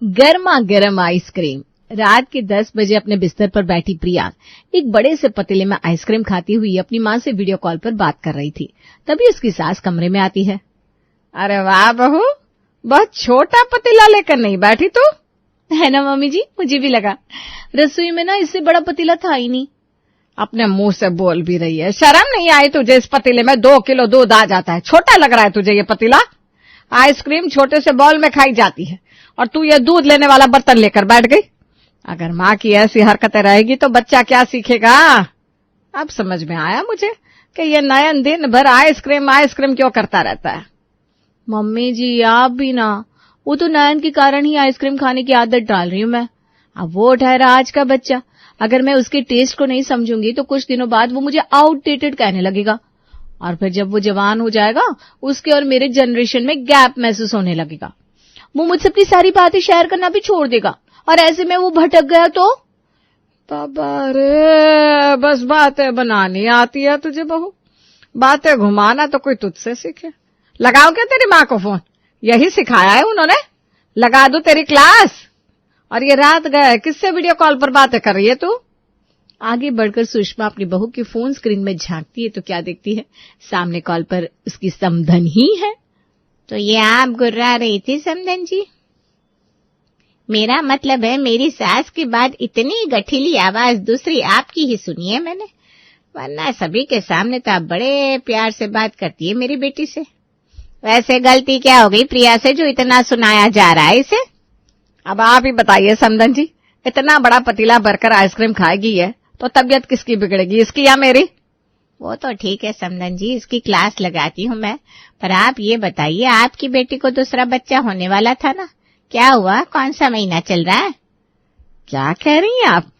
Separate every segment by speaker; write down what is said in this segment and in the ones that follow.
Speaker 1: गर्मा गर्म आइसक्रीम। रात के 10 बजे अपने बिस्तर पर बैठी प्रिया एक बड़े से पतीले में आइसक्रीम खाती हुई अपनी माँ से वीडियो कॉल पर बात कर रही थी। तभी उसकी सास कमरे में आती है।
Speaker 2: अरे वाह बहू, बहुत छोटा पतीला लेकर नहीं बैठी तू?
Speaker 1: है ना मम्मी जी, मुझे भी लगा। रसोई में ना इससे बड़ा पतीला था ही नहीं।
Speaker 2: अपने मुंह से बोल भी रही है, शर्म नहीं आई तुझे? इस पतीले में 2 किलो दूध आ जाता है। छोटा लग रहा है तुझे ये पतीला? आइसक्रीम छोटे से बॉल में खाई जाती है और तू ये दूध लेने वाला बर्तन लेकर बैठ गई। अगर माँ की ऐसी हरकतें रहेगी तो बच्चा क्या सीखेगा? अब समझ में आया मुझे कि ये नयन दिन भर आइसक्रीम आइसक्रीम क्यों करता रहता है।
Speaker 1: मम्मी जी आप भी ना, वो तो नयन के कारण ही आइसक्रीम खाने की आदत डाल रही हूँ मैं। अब वो ठहरा आज का बच्चा, अगर मैं उसके टेस्ट को नहीं समझूंगी तो कुछ दिनों बाद वो मुझे आउटडेटेड कहने लगेगा और फिर जब वो जवान हो जाएगा उसके और मेरे जनरेशन में गैप महसूस होने लगेगा। वो मुझसे अपनी सारी बातें शेयर करना भी छोड़ देगा और ऐसे में वो भटक गया तो?
Speaker 2: बाबा रे, बस बातें बनानी आती है तुझे बहू, बातें घुमाना तो कोई तुझसे सीखे। लगाओ क्या तेरी माँ को फोन? यही सिखाया है उन्होंने? लगा दूं तेरी क्लास? और ये रात गए किससे वीडियो कॉल पर बातें कर रही है तू?
Speaker 1: आगे बढ़कर सुषमा अपनी बहू की फोन स्क्रीन में झांकती है तो क्या देखती है, सामने कॉल पर उसकी समधन ही है।
Speaker 3: तो ये आप गुर्रा रही थी समधन जी? मेरा मतलब है मेरी सास के बाद इतनी गठीली आवाज दूसरी आपकी ही सुनी है मैंने, वरना सभी के सामने तो आप बड़े प्यार से बात करती है मेरी बेटी से। वैसे गलती क्या हो गई प्रिया से जो इतना सुनाया जा रहा है इसे?
Speaker 2: अब आप ही बताइए समधन जी, इतना बड़ा पतीला भरकर आइसक्रीम खाएगी है तो तबीयत किसकी बिगड़ेगी, इसकी या मेरी?
Speaker 3: वो तो ठीक है समधन जी, इसकी क्लास लगाती हूँ मैं, पर आप ये बताइए आपकी बेटी को दूसरा बच्चा होने वाला था ना, क्या हुआ? कौन सा महीना चल रहा है?
Speaker 2: क्या कह रही हैं आप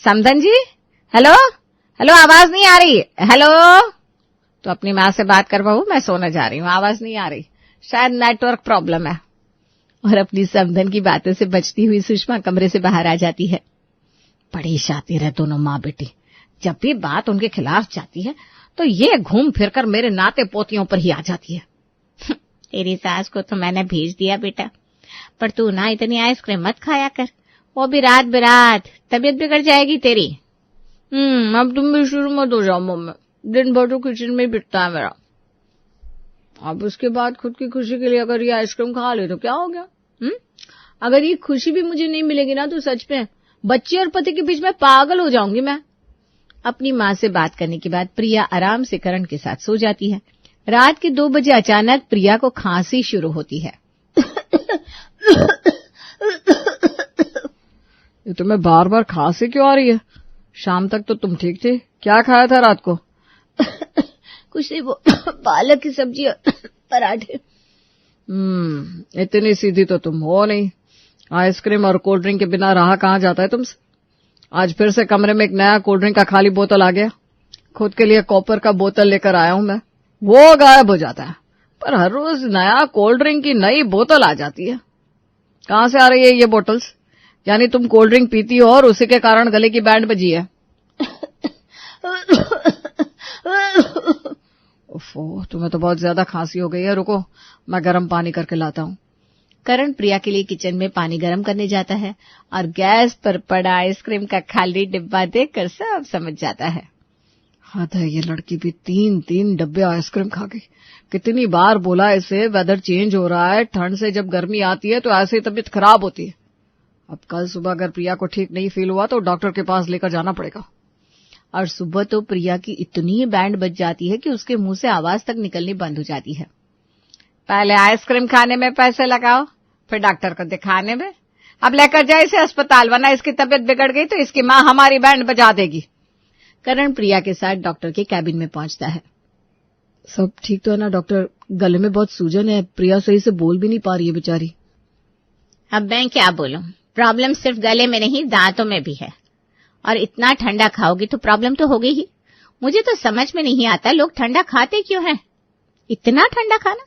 Speaker 2: समधन जी? हेलो हेलो, आवाज नहीं आ रही? हेलो, तो अपनी माँ से बात कर बहू, मैं सोने जा रही हूँ, आवाज नहीं आ रही, शायद नेटवर्क प्रॉब्लम है।
Speaker 1: और अपनी समधन की बातों से बचती हुई सुषमा कमरे से बाहर आ जाती है।
Speaker 2: बड़ी शातिर है दोनों माँ बेटी, जब भी बात उनके खिलाफ जाती है तो ये घूम फिरकर मेरे नाते पोतियों पर ही आ जाती है।
Speaker 3: तेरी सास को तो मैंने भेज दिया बेटा, पर तू ना इतनी आइसक्रीम मत खाया कर, वो भी रात बिरात, तबीयत बिगड़ जाएगी तेरी।
Speaker 2: अब तुम भी शुरू मत हो जाओ मम्मी, दिन भर तो किचन में बिकता है मेरा। अब उसके बाद खुद की खुशी के लिए अगर ये आइसक्रीम खा ले तो क्या हो गया?
Speaker 1: अगर ये खुशी भी मुझे नहीं मिलेगी ना तो सच में बच्चे और पति के बीच में पागल हो जाऊंगी मैं। अपनी माँ से बात करने के बाद प्रिया आराम से करण के साथ सो जाती है। रात के 2 बजे अचानक प्रिया को खांसी शुरू होती है।
Speaker 2: ये तुम्हें बार बार खांसी क्यों आ रही है? शाम तक तो तुम ठीक थी, क्या खाया था रात को?
Speaker 1: कुछ नहीं, वो पालक की सब्जी और पराठे।
Speaker 2: इतनी सीधी तो तुम हो नहीं, आइसक्रीम और कोल्ड ड्रिंक के बिना रहा कहाँ जाता है तुमसे। आज फिर से कमरे में एक नया कोल्ड ड्रिंक का खाली बोतल आ गया, खुद के लिए कॉपर का बोतल लेकर आया हूं मैं, वो गायब हो जाता है, पर हर रोज नया कोल्ड ड्रिंक की नई बोतल आ जाती है। कहाँ से आ रही है ये बोतल्स? यानी तुम कोल्ड ड्रिंक पीती हो और उसी के कारण गले की बैंड बजी है। ओफो, तुम्हें तो बहुत ज्यादा खांसी हो गई है, रुको मैं गर्म पानी करके लाता हूँ।
Speaker 1: करण प्रिया के लिए किचन में पानी गर्म करने जाता है और गैस पर पड़ा आइसक्रीम का खाली डिब्बा देखकर सब समझ जाता है।
Speaker 2: हद है, ये लड़की भी 3 डब्बे आइसक्रीम खा गई। कितनी बार बोला इसे, वेदर चेंज हो रहा है, ठंड से जब गर्मी आती है तो ऐसे ही तबीयत खराब होती है। अब कल सुबह अगर प्रिया को ठीक नहीं फील हुआ तो डॉक्टर के पास लेकर जाना पड़ेगा।
Speaker 1: और सुबह तो प्रिया की इतनी बैंड बज जाती है कि उसके मुंह से आवाज तक निकलनी बंद हो जाती है।
Speaker 2: पहले आइसक्रीम खाने में पैसे लगाओ, फिर डॉक्टर को दिखाने में। अब लेकर जाए इसे अस्पताल, वरना इसकी तबीयत बिगड़ गई तो इसकी माँ हमारी बैंड बजा देगी।
Speaker 1: करण प्रिया के साथ डॉक्टर के कैबिन में पहुंचता है।
Speaker 2: सब ठीक तो है ना डॉक्टर? गले में बहुत सूजन है, प्रिया सही से बोल भी नहीं पा रही है बेचारी।
Speaker 3: अब मैं क्या बोलूं, प्रॉब्लम सिर्फ गले में नहीं दांतों में भी है, और इतना ठंडा खाओगी तो प्रॉब्लम तो होगी ही। मुझे तो समझ में नहीं आता लोग ठंडा खाते क्यों हैं, इतना ठंडा खाना।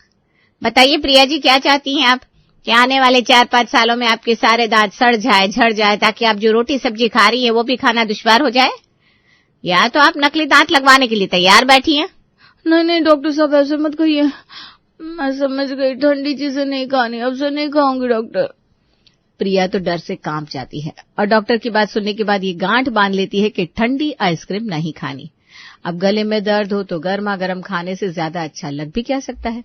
Speaker 3: बताइए प्रिया जी, क्या चाहती हैं आप कि आने वाले 4-5 सालों में आपके सारे दांत सड़ जाए, झड़ जाए, ताकि आप जो रोटी सब्जी खा रही है वो भी खाना दुश्वार हो जाए? या तो आप नकली दांत लगवाने के लिए तैयार बैठी हैं?
Speaker 1: नहीं डॉक्टर साहब, ऐसे मत कहिए, मैं समझ गई, ठंडी चीजें नहीं खानी, अब से नहीं खाऊंगी डॉक्टर।
Speaker 3: प्रिया तो डर से कांप जाती है और डॉक्टर की बात सुनने के बाद ये गांठ बांध लेती है कि ठंडी आइसक्रीम नहीं खानी। अब गले में दर्द हो तो गर्मा गर्म खाने से ज्यादा अच्छा लग भी क्या सकता है।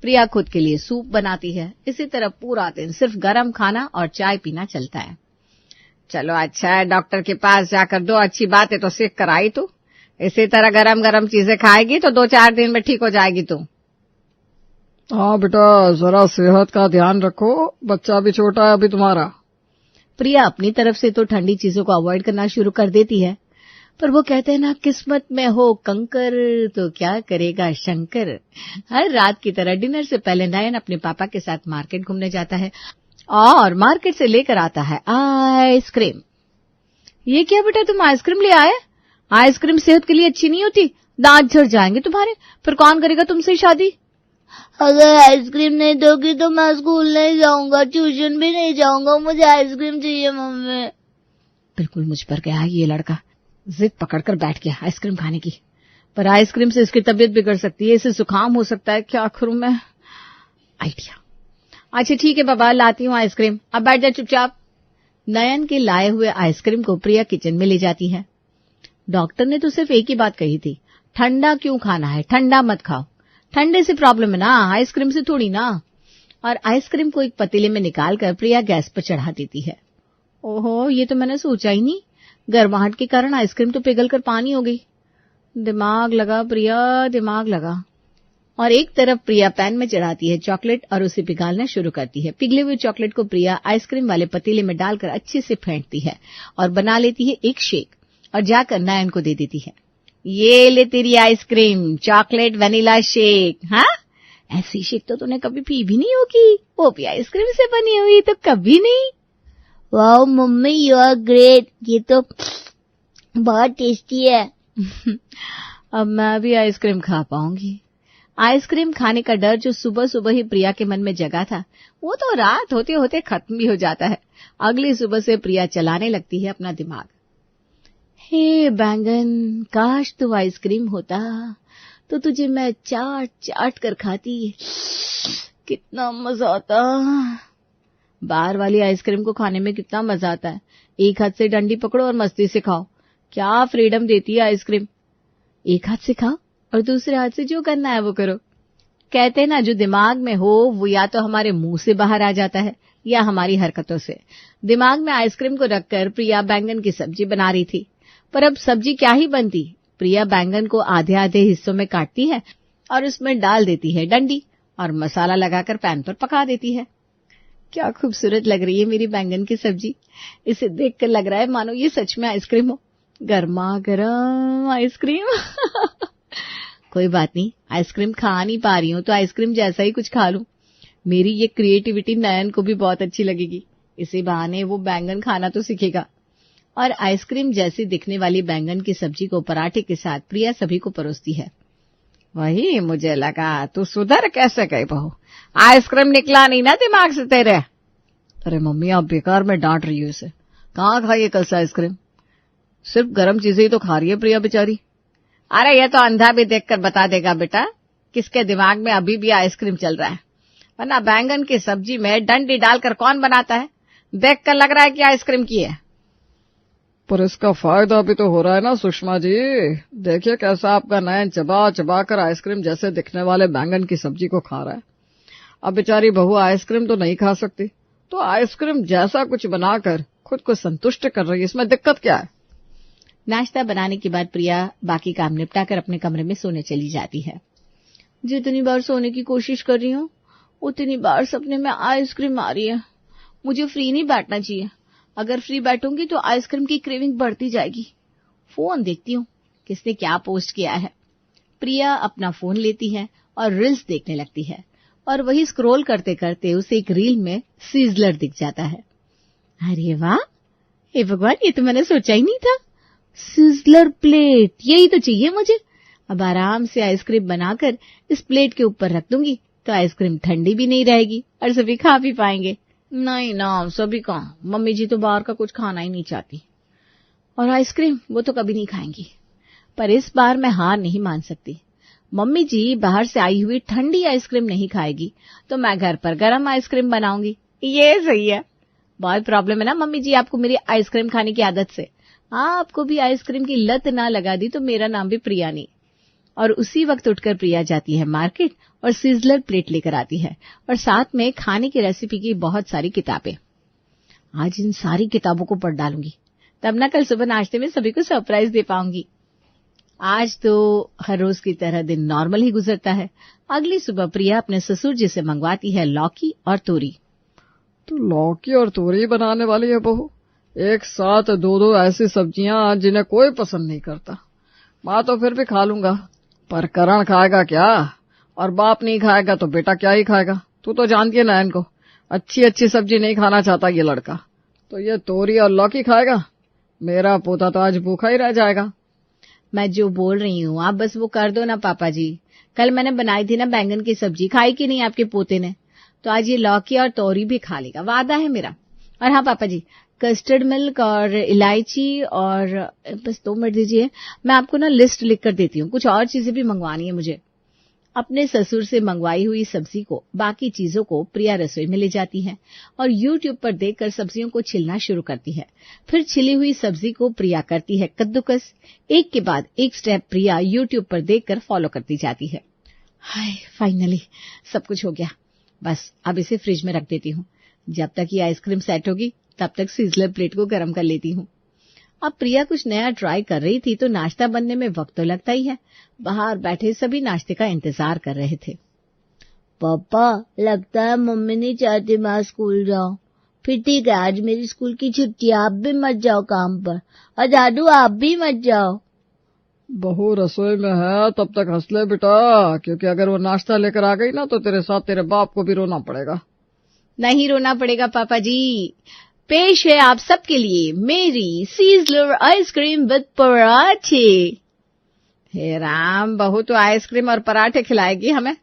Speaker 3: प्रिया खुद के लिए सूप बनाती है। इसी तरह पूरा दिन सिर्फ गर्म खाना और चाय पीना चलता है। चलो अच्छा है, डॉक्टर के पास जाकर दो अच्छी बात है तो सीख कर आई तू। इसी तरह गरम गरम चीजें खाएगी तो 2-4 दिन में ठीक हो जाएगी तू।
Speaker 2: हाँ बेटा, जरा सेहत का ध्यान रखो, बच्चा भी छोटा है अभी तुम्हारा।
Speaker 1: प्रिया अपनी तरफ से तो ठंडी चीजों को अवॉइड करना शुरू कर देती है, पर वो कहते हैं ना, किस्मत में हो कंकर तो क्या करेगा शंकर। हर रात की तरह डिनर से पहले नयन अपने पापा के साथ मार्केट घूमने जाता है और मार्केट से लेकर आता है आइसक्रीम। ये क्या बेटा, तुम आइसक्रीम ले आए? आइसक्रीम सेहत के लिए अच्छी नहीं होती, दांत झड़ जाएंगे तुम्हारे, फिर कौन करेगा तुमसे शादी?
Speaker 4: अगर आइसक्रीम नहीं दोगी तो मैं स्कूल नहीं जाऊंगा, ट्यूशन भी नहीं जाऊंगा, मुझे आइसक्रीम चाहिए मम्मी।
Speaker 1: बिल्कुल मुझ पर गया ये लड़का, जिद पकड़कर बैठ गया आइसक्रीम खाने की। पर आइसक्रीम से इसकी तबीयत बिगड़ सकती है, इसे जुकाम हो सकता है, क्या करूं मैं? आइडिया। अच्छा ठीक है बाबा, लाती हूँ आइसक्रीम, अब बैठ जा चुपचाप। नयन के लाए हुए आइसक्रीम को प्रिया किचन में ले जाती है। डॉक्टर ने तो सिर्फ एक ही बात कही थी, ठंडा क्यों खाना है, ठंडा मत खाओ। ठंडे से प्रॉब्लम है ना, आइसक्रीम से थोड़ी ना। और आइसक्रीम को एक पतीले में निकालकर प्रिया गैस पर चढ़ा देती है। ओहो, ये तो मैंने सोचा ही नहीं, गर्माहट के कारण आइसक्रीम तो पिघलकर पानी हो गई। दिमाग लगा प्रिया, दिमाग लगा। और एक तरफ प्रिया पैन में चढ़ाती है चॉकलेट और उसे पिघालना शुरू करती है। पिघले हुए चॉकलेट को प्रिया आइसक्रीम वाले पतीले में डालकर अच्छे से फेंटती है और बना लेती है एक शेक और जाकर नयन को दे देती है। ये ले तेरी आइसक्रीम, चॉकलेट वनीला शेक। हाँ, ऐसी शेक तो तूने कभी पी भी नहीं होगी, वो भी आइसक्रीम से बनी हुई तो कभी नहीं।
Speaker 4: Wow mummy, you are great, ये तो बहुत टेस्टी है।
Speaker 1: अब मैं भी आइसक्रीम खा पाऊंगी। आइसक्रीम खाने का डर जो सुबह सुबह ही प्रिया के मन में जगा था, वो तो रात होते होते खत्म भी हो जाता है। अगली सुबह से प्रिया चलाने लगती है अपना दिमाग। हे बैंगन, काश तू आइसक्रीम होता तो तुझे मैं चाट चाट कर खाती, कितना मजा आता। बाहर वाली आइसक्रीम को खाने में कितना मजा आता है। एक हाथ से डंडी पकड़ो और मस्ती से खाओ, क्या फ्रीडम देती है आइसक्रीम। एक हाथ से खाओ और दूसरे हाथ से जो करना है वो करो। कहते हैं ना, जो दिमाग में हो वो या तो हमारे मुंह से बाहर आ जाता है या हमारी हरकतों से। दिमाग में आइसक्रीम को रखकर प्रिया बैंगन की सब्जी बना रही थी, पर अब सब्जी क्या ही बनती। प्रिया बैंगन को आधे आधे हिस्सों में काटती है और उसमें डाल देती है डंडी और मसाला लगाकर पैन पर पका देती है। क्या खूबसूरत लग रही है मेरी बैंगन की सब्जी। इसे देखकर लग रहा है मानो ये सच में आइसक्रीम हो, गर्मा गर्म आइसक्रीम। कोई बात नहीं, आइसक्रीम खा नहीं पा रही हूं तो आइसक्रीम जैसा ही कुछ खा लूं। मेरी ये क्रिएटिविटी नयन को भी बहुत अच्छी लगेगी। इसी बहाने वो बैंगन खाना तो सीखेगा। और आइसक्रीम जैसी दिखने वाली बैंगन की सब्जी को पराठे के साथ प्रिया सभी को परोसती है।
Speaker 2: वही मुझे लगा, तू सुधर कैसे गई बहू, आइसक्रीम निकला नहीं ना दिमाग से तेरे। अरे मम्मी, आप बेकार में डांट रही हो इसे, कहाँ खाई है कल से आइसक्रीम, सिर्फ गर्म चीजें ही तो खा रही है प्रिया बेचारी।
Speaker 3: अरे ये तो अंधा भी देखकर बता देगा बेटा किसके दिमाग में अभी भी आइसक्रीम चल रहा है, वरना बैंगन की सब्जी में डंडी डालकर कौन बनाता है। देखकर लग रहा है कि आइसक्रीम की है।
Speaker 2: पर इसका फायदा भी तो हो रहा है ना सुषमा जी। देखिए कैसा आपका नयन चबा चबा कर आइसक्रीम जैसे दिखने वाले बैंगन की सब्जी को खा रहा है। अब बेचारी बहू आइसक्रीम तो नहीं खा सकती, तो आइसक्रीम जैसा कुछ बनाकर खुद को संतुष्ट कर रही है, इसमें दिक्कत क्या है।
Speaker 1: नाश्ता बनाने के बाद प्रिया बाकी काम निपटाकर अपने कमरे में सोने चली जाती है। जितनी बार सोने की कोशिश कर रही हूँ उतनी बार सपने में आइसक्रीम आ रही है। मुझे फ्री नहीं बैठना चाहिए, अगर फ्री बैठूंगी तो आइसक्रीम की क्रेविंग बढ़ती जाएगी। फोन देखती हूँ किसने क्या पोस्ट किया है। प्रिया अपना फोन लेती है और रील्स देखने लगती है और वही स्क्रॉल करते करते उसे एक रील में सीजलर दिख जाता है। अरे वाह, हे भगवान, ये तो मैंने सोचा ही नहीं था। सिजलर प्लेट, यही तो चाहिए मुझे। अब आराम से आइसक्रीम बनाकर इस प्लेट के ऊपर रख दूंगी तो आइसक्रीम ठंडी भी नहीं रहेगी और सभी खा भी पाएंगे। नहीं ना, सभी कहाँ, मम्मी जी तो बाहर का कुछ खाना ही नहीं चाहती और आइसक्रीम वो तो कभी नहीं खाएंगी। पर इस बार मैं हार नहीं मान सकती। मम्मी जी बाहर से आई हुई ठंडी आइसक्रीम नहीं खाएगी तो मैं घर पर गर्म आइसक्रीम बनाऊंगी। ये सही है। बहुत प्रॉब्लम है ना मम्मी जी आपको मेरी आइसक्रीम खाने की आदत से। आपको भी आइसक्रीम की लत ना लगा दी तो मेरा नाम भी प्रिया नहीं। और उसी वक्त उठकर प्रिया जाती है मार्केट और सिजलर प्लेट लेकर आती है और साथ में खाने की रेसिपी की बहुत सारी किताबें। आज इन सारी किताबों को पढ़ डालूंगी, तब ना कल सुबह नाश्ते में सभी को सरप्राइज दे पाऊंगी। आज तो हर रोज की तरह दिन नॉर्मल ही गुजरता है। अगली सुबह प्रिया अपने ससुर जी से मंगवाती है लौकी और तोरी।
Speaker 2: तो लौकी और तोरी बनाने वाली है बहू, एक साथ दो दो ऐसी सब्जियां जिन्हें कोई पसंद नहीं करता। माँ तो फिर भी खा लूंगा, पर करण खाएगा क्या? और बाप नहीं खाएगा तो बेटा क्या ही खाएगा? तू तो जानती है ना इनको, अच्छी अच्छी सब्जी नहीं खाना चाहता ये लड़का। तो ये तोरी और लौकी खाएगा, मेरा पोता तो आज भूखा ही रह जाएगा।
Speaker 1: मैं जो बोल रही हूँ आप बस वो कर दो ना पापा जी। कल मैंने बनाई थी ना बैंगन की सब्जी, खाई कि नहीं आपके पोते ने? तो आज ये लौकी और तोरी भी खा लेगा, वादा है मेरा। और हाँ पापा जी, कस्टर्ड मिल्क और इलायची और बस 2 मिनट दीजिए, मैं आपको ना लिस्ट लिख कर देती हूँ। कुछ और चीजें भी मंगवानी है मुझे। अपने ससुर से मंगवाई हुई सब्जी को, बाकी चीजों को प्रिया रसोई में ले जाती है और YouTube पर देखकर सब्जियों को छिलना शुरू करती है। फिर छिली हुई सब्जी को प्रिया करती है कद्दूकस। एक के बाद एक स्टेप प्रिया YouTube पर देखकर फॉलो करती जाती है। हाय, फाइनली सब कुछ हो गया। बस अब इसे फ्रिज में रख देती हूँ। जब तक ये आइसक्रीम सेट होगी तब तक सिजलर प्लेट को गर्म कर लेती हूँ। अब प्रिया कुछ नया ट्राई कर रही थी तो नाश्ता बनने में वक्त तो लगता ही है। बाहर बैठे सभी नाश्ते का इंतजार कर रहे थे।
Speaker 4: पापा, लगता है मम्मी नहीं चाहती मैं स्कूल जाऊं। फिर ठीक है, आज मेरी स्कूल की छुट्टी, आप भी मत जाओ काम पर। और दादू आप भी मत जाओ।
Speaker 2: बहू रसोई में है तब तक हंस ले बेटा, क्योंकि अगर वो नाश्ता लेकर आ गई ना तो तेरे साथ तेरे बाप को भी रोना पड़ेगा।
Speaker 1: नहीं रोना पड़ेगा पापा जी। पेश है आप सबके लिए मेरी सीजलर आइसक्रीम विद पराठे। हे राम, बहू तो आइसक्रीम और पराठे खिलाएगी हमें?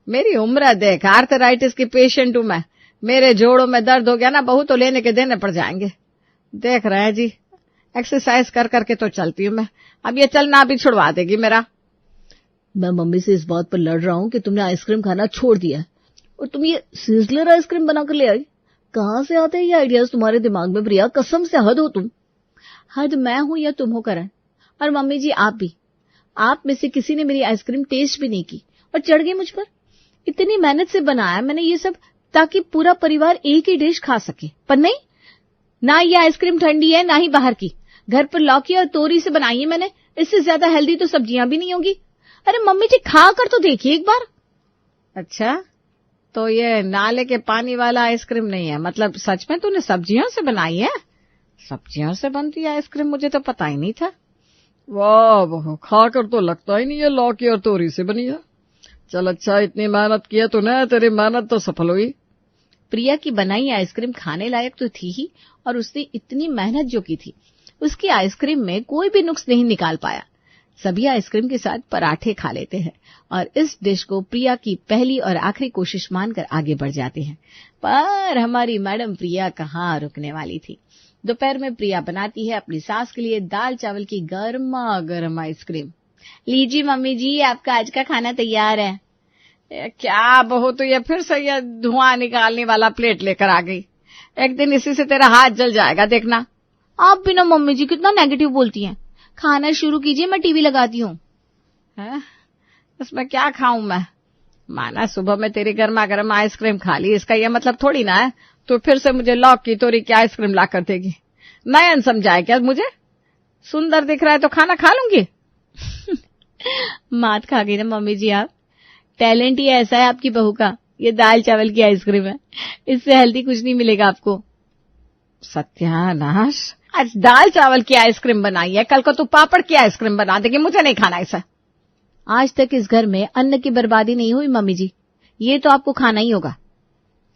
Speaker 1: मेरी उम्र देख, आर्थराइटिस की पेशेंट हूं मैं। मेरे जोड़ों में दर्द हो गया ना बहू तो लेने के देने पड़ जाएंगे। देख रहे हैं जी, एक्सरसाइज कर करके तो चलती हूँ मैं, अब ये चलना भी छुड़वा देगी मेरा।
Speaker 4: मैं मम्मी से इस बात पर लड़ रहा हूँ कि तुमने आइसक्रीम खाना छोड़ दिया है और तुम ये सिजलर आइसक्रीम बनाकर ले आई। कहाँ से आते हैं ये आइडियाज तुम्हारे दिमाग में प्रिया? कसम से हद हो तुम।
Speaker 1: हद मैं हूं या तुम हो करण? और मम्मी जी आप भी। आप में से किसी ने मेरी आइसक्रीम टेस्ट भी नहीं की और चढ़ गई मुझ पर। इतनी मेहनत से बनाया मैंने ये सब ताकि पूरा परिवार एक ही डिश खा सके, पर नहीं, ना ये आइसक्रीम ठंडी है ना ही बाहर की। घर पर लौकी और तोरी से बनाई है मैंने, इससे ज्यादा हेल्दी तो सब्जियां भी नहीं होगी। अरे मम्मी जी खा कर तो देखिए एक बार।
Speaker 2: अच्छा, तो ये नाले के पानी वाला आइसक्रीम नहीं है? मतलब सच में तूने सब्जियों से बनाई है? सब्जियों से बनती है आइसक्रीम, मुझे तो पता ही नहीं था। वाह बहू, खाकर तो लगता ही नहीं है लौकी और तोरी से बनी है। चल अच्छा, इतनी मेहनत की है तूने, तेरी मेहनत तो सफल हुई।
Speaker 1: प्रिया की बनाई आइसक्रीम खाने लायक तो थी ही, और उसने इतनी मेहनत जो की थी उसकी आइसक्रीम में कोई भी नुक्स नहीं निकाल पाया। सभी आइसक्रीम के साथ पराठे खा लेते हैं और इस डिश को प्रिया की पहली और आखिरी कोशिश मानकर आगे बढ़ जाते हैं। पर हमारी मैडम प्रिया कहाँ रुकने वाली थी। दोपहर में प्रिया बनाती है अपनी सास के लिए दाल चावल की गर्मा गर्म आइसक्रीम। लीजिए मम्मी जी, आपका आज का खाना तैयार है।
Speaker 2: क्या बहू, तो ये फिर से ये धुआं निकालने वाला प्लेट लेकर आ गई। एक दिन इसी से तेरा हाथ जल जाएगा, देखना।
Speaker 1: आप भी ना मम्मी जी कितना नेगेटिव बोलती हैं। खाना शुरू कीजिए, मैं टीवी लगाती हूँ।
Speaker 2: इसमें क्या खाऊं मैं? माना सुबह में तेरी गर्मा गर्म आइसक्रीम खा ली, इसका ये मतलब थोड़ी ना है तो फिर से मुझे लौकी तोरी की आइसक्रीम ला कर देगी। नयन समझाए क्या मुझे? सुंदर दिख रहा है तो खाना खा लूंगी।
Speaker 1: मात खा गई ना मम्मी जी आप। टैलेंट ही ऐसा है आपकी बहू का। ये दाल चावल की आइसक्रीम है, इससे हेल्दी कुछ नहीं मिलेगा आपको।
Speaker 2: सत्यानाश, आज दाल चावल की आइसक्रीम बनाई है, कल को तू पापड़ की आइसक्रीम बना देगी। मुझे नहीं खाना ऐसा।
Speaker 1: आज तक इस घर में अन्न की बर्बादी नहीं हुई मम्मी जी, ये तो आपको खाना ही होगा।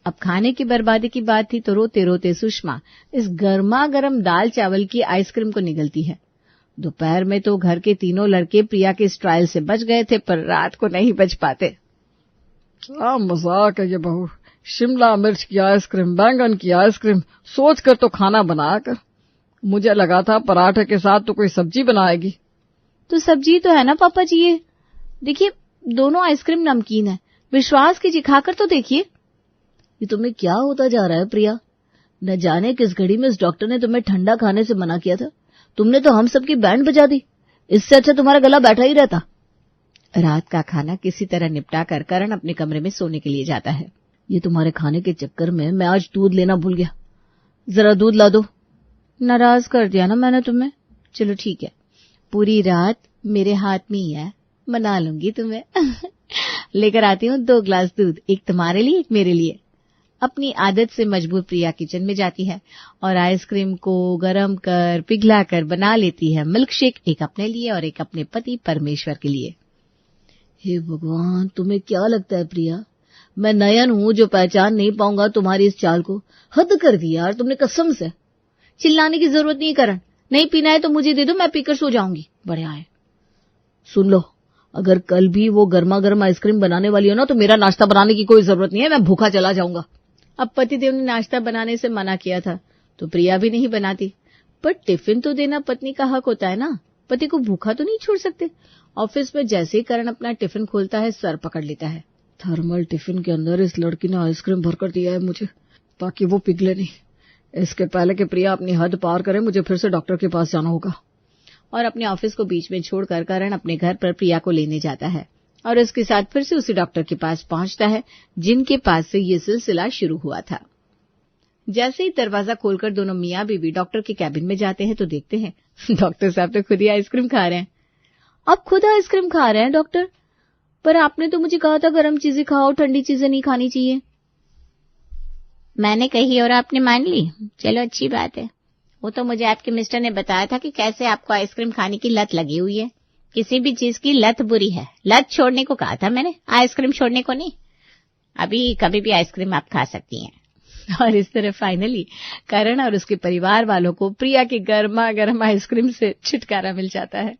Speaker 1: अब खाने की बर्बादी की बात थी तो रोते रोते सुषमा इस गर्मा गर्म दाल चावल की आइसक्रीम को निगलती है। दोपहर में तो घर के तीनों लड़के प्रिया के इस ट्रायल से बच गए थे, पर रात को नहीं बच पाते।
Speaker 2: क्या मजाक है ये बहू, शिमला मिर्च की आइसक्रीम, बैंगन की आइसक्रीम, सोच कर तो खाना बनाया कर। मुझे लगा था पराठे के साथ तो कोई सब्जी बनाएगी।
Speaker 1: तो सब्जी तो है ना पापा जी, ये देखिए दोनों आइसक्रीम नमकीन है। विश्वास कीजिए, खाकर तो देखिए।
Speaker 4: ये तुम्हें क्या होता जा रहा है प्रिया? न जाने किस घड़ी में इस डॉक्टर ने तुम्हें ठंडा खाने से मना किया था। तुमने तो हम सबकी बैंड बजा दी। इससे अच्छा तुम्हारा गला बैठा ही रहता।
Speaker 3: रात का खाना किसी तरह निपटा कर करण अपने कमरे में सोने के लिए जाता है।
Speaker 4: ये तुम्हारे खाने के चक्कर में मैं आज दूध लेना भूल गया। जरा दूध ला दो।
Speaker 1: नाराज कर दिया ना मैंने तुम्हें।
Speaker 3: चलो ठीक है, पूरी रात मेरे हाथ में ही है, मना लूंगी तुम्हें। लेकर आती हूँ 2 ग्लास दूध, एक तुम्हारे लिए एक मेरे लिए। अपनी आदत से मजबूर प्रिया किचन में जाती है और आइसक्रीम को गरम कर पिघला कर बना लेती है मिल्क शेक, एक अपने लिए और एक अपने पति परमेश्वर के लिए।
Speaker 4: हे भगवान, तुम्हें क्या लगता है प्रिया, मैं नयन हूँ जो पहचान नहीं पाऊंगा तुम्हारी इस चाल को? हद कर दी यार तुमने, कसम से।
Speaker 1: चिल्लाने की जरूरत नहीं करण, नहीं पीना है तो मुझे दे दो, मैं पीकर सो जाऊंगी। बढ़िया है।
Speaker 4: सुन लो, अगर कल भी वो गर्मा गर्म आइसक्रीम बनाने वाली हो ना तो मेरा नाश्ता बनाने की कोई जरूरत नहीं है, मैं भूखा चला जाऊंगा।
Speaker 1: अब पतिदेव ने नाश्ता बनाने से मना किया था तो प्रिया भी नहीं बनाती, पर टिफिन तो देना पत्नी का हक होता है ना। पति को भूखा तो नहीं छोड़ सकते। ऑफिस में जैसे ही करण अपना टिफिन खोलता है सर पकड़ लेता है।
Speaker 2: थर्मल टिफिन के अंदर इस लड़की ने आइसक्रीम भरकर दिया है मुझे, ताकि वो पिघले नहीं। इसके पहले कि प्रिया अपनी हद पार करे मुझे फिर से डॉक्टर के पास जाना होगा।
Speaker 1: और अपने ऑफिस को बीच में छोड़कर करण अपने घर पर प्रिया को लेने जाता है और उसके साथ फिर से उसी डॉक्टर के पास पहुंचता है जिनके पास से ये सिलसिला शुरू हुआ था। जैसे ही दरवाजा खोलकर दोनों मियां बीवी डॉक्टर के कैबिन में जाते हैं तो देखते हैं डॉक्टर साहब तो खुद ही आइसक्रीम खा रहे हैं।
Speaker 4: आप खुद आइसक्रीम खा रहे हैं डॉक्टर? पर आपने तो मुझे कहा था गर्म चीजें खाओ, ठंडी चीजें नहीं खानी चाहिए।
Speaker 3: मैंने कही और आपने मान ली, चलो अच्छी बात है। वो तो मुझे आपके मिस्टर ने बताया था कि कैसे आपको आइसक्रीम खाने की लत लगी हुई है। किसी भी चीज की लत बुरी है, लत छोड़ने को कहा था मैंने, आइसक्रीम छोड़ने को नहीं। अभी कभी भी आइसक्रीम आप खा सकती हैं।
Speaker 1: और इस तरह फाइनली करण और उसके परिवार वालों को प्रिया की गर्मा गर्म आइसक्रीम से छुटकारा मिल जाता है।